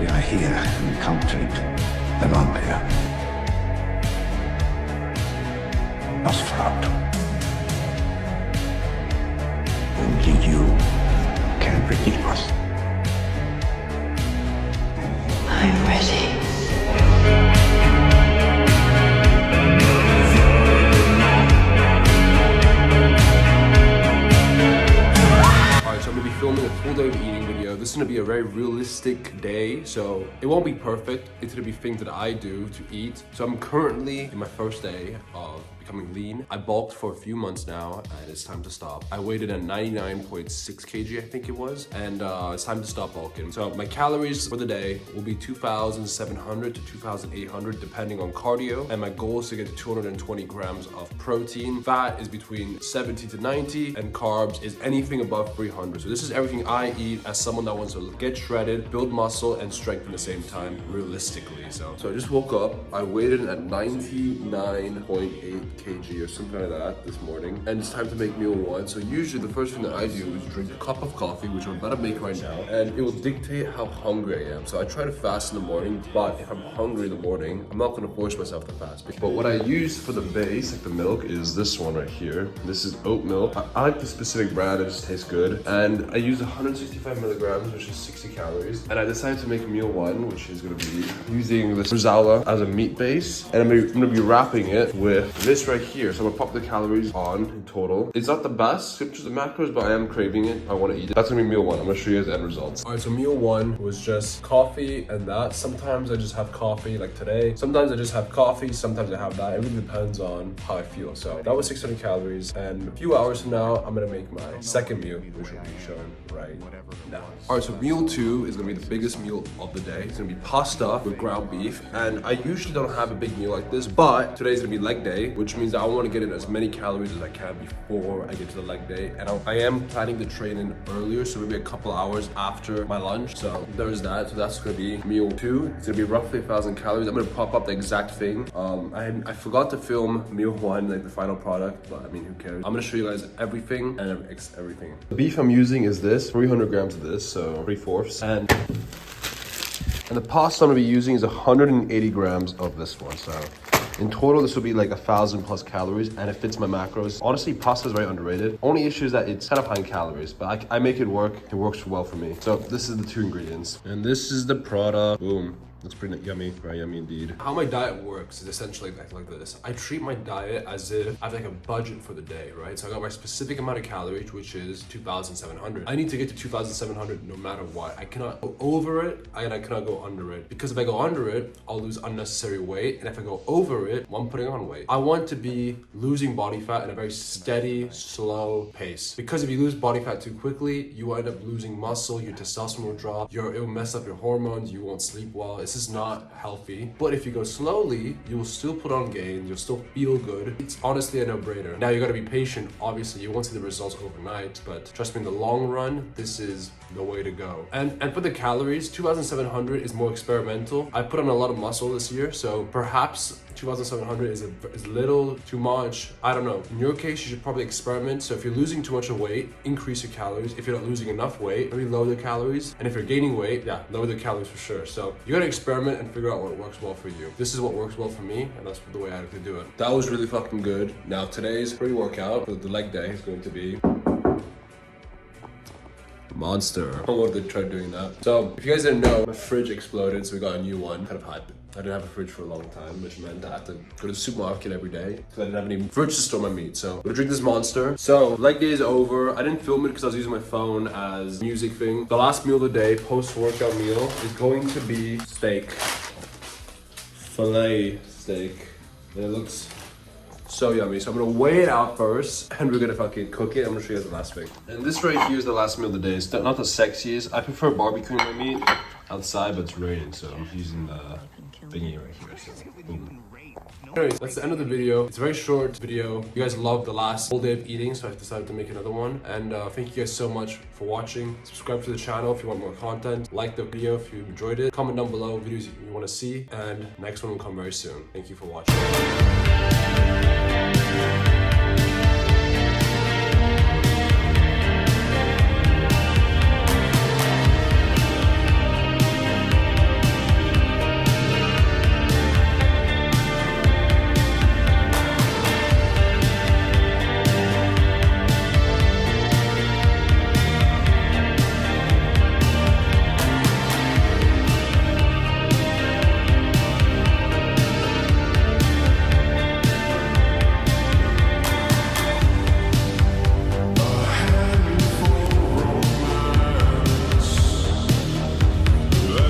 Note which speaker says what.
Speaker 1: We are here encountering the vampire. Nosferatu. Only you can redeem us.
Speaker 2: I'm ready.
Speaker 3: So I'm going to be filming a full day of eating video. This is going to be a very realistic day, so it won't be perfect. It's going to be things that I do to eat. So I'm currently in my first day of becoming lean. I bulked for a few months now, and it's time to stop. I weighed in at 99.6 kg, I think it was, and it's time to stop bulking. So my calories for the day will be 2,700 to 2,800, depending on cardio, and my goal is to get to 220 grams of protein. Fat is between 70 to 90, and carbs is anything above 300. So this is everything I eat as someone that wants to get shredded, build muscle, and strength at the same time, realistically. So I just woke up. I weighed in at 99.8 kg or something like that this morning, and it's time to make meal one. So usually the first thing that I do is drink a cup of coffee, which I'm about to make right now, and it will dictate how hungry I am. So I try to fast in the morning, but if I'm hungry in the morning, I'm not going to force myself to fast. But what I use for the base, like the milk, is this one right here. This is oat milk. I like the specific brand, it just tastes good. And I use 165 milligrams, which is 60 calories. And I decided to make meal one, which is going to be using this Rosala as a meat base, and I'm going to be wrapping it with this right here. So I'm gonna pop the calories on in total. It's not the best scriptures and macros, but I am craving it. I want to eat it. That's gonna be meal one. I'm gonna show you guys the end results. All right, so meal one was just coffee and that. Sometimes I just have coffee, like today. Sometimes I just have coffee. Sometimes I have that. It really depends on how I feel. So that was 600 calories. And a few hours from now, I'm gonna make my second meal, which will be shown right now. All right, so meal two is gonna be the biggest meal of the day. It's gonna be pasta with ground beef. And I usually don't have a big meal like this, but today's gonna be leg day, which means that I want to get in as many calories as I can before I get to the leg day. And I am planning to train in earlier, so maybe a couple hours after my lunch. So there's that. So that's gonna be meal two. It's gonna be roughly 1,000 calories. I'm gonna pop up the exact thing. I forgot to film meal one, like the final product, but I mean, who cares? I'm gonna show you guys everything and everything. The beef I'm using is this, 300 grams of this, so 3/4. And the pasta I'm gonna be using is 180 grams of this one. So in total, this will be like 1,000 plus calories, and it fits my macros. Honestly, pasta is very underrated. Only issue is that it's kind of high in calories, but I make it work. It works well for me. So this is the two ingredients. And this is the product. Boom. It's pretty yummy, very yummy indeed. How my diet works is essentially like this. I treat my diet as if I have like a budget for the day, right? So I got my specific amount of calories, which is 2,700. I need to get to 2,700 no matter what. I cannot go over it, and I cannot go under it. Because if I go under it, I'll lose unnecessary weight. And if I go over it, well, I'm putting on weight. I want to be losing body fat at a very steady, slow pace. Because if you lose body fat too quickly, you end up losing muscle, your testosterone will drop, it will mess up your hormones, you won't sleep well. This is not healthy. But if you go slowly, you will still put on gains, you'll still feel good. It's honestly a no-brainer. Now you gotta be patient. Obviously, you won't see the results overnight, but trust me, in the long run, this is the way to go. And for the calories, 2,700 is more experimental. I put on a lot of muscle this year, so perhaps 2,700 is a little too much. I don't know. In your case, you should probably experiment. So if you're losing too much of weight, increase your calories. If you're not losing enough weight, maybe lower the calories. And if you're gaining weight, yeah, lower the calories for sure. So you gotta experiment and figure out what works well for you. This is what works well for me, and that's the way I like to do it. That was really fucking good. Now today's pre-workout for the leg day is going to be Monster. I wanted to try doing that. So if you guys didn't know, my fridge exploded, so we got a new one. Kind of hype. I didn't have a fridge for a long time, which meant I had to go to the supermarket every day because I didn't have any fridge to store my meat. So I'm gonna drink this Monster. So leg day is over. I didn't film it because I was using my phone as music thing. The last meal of the day, post-workout meal, is going to be steak. Filet steak. And it looks so yummy. So I'm gonna weigh it out first, and we're gonna fucking cook it. I'm gonna show you guys the last thing. And this right here is the last meal of the day. It's not the sexiest. I prefer barbecuing my meat outside, but it's raining, so I'm using the thingy right here. So, boom. Anyways, that's the end of the video. It's a very short video. You guys loved the last whole day of eating, so I decided to make another one. And thank you guys so much for watching. Subscribe to the channel if you want more content. Like the video if you enjoyed it. Comment down below videos you want to see. And next one will come very soon. Thank you for watching.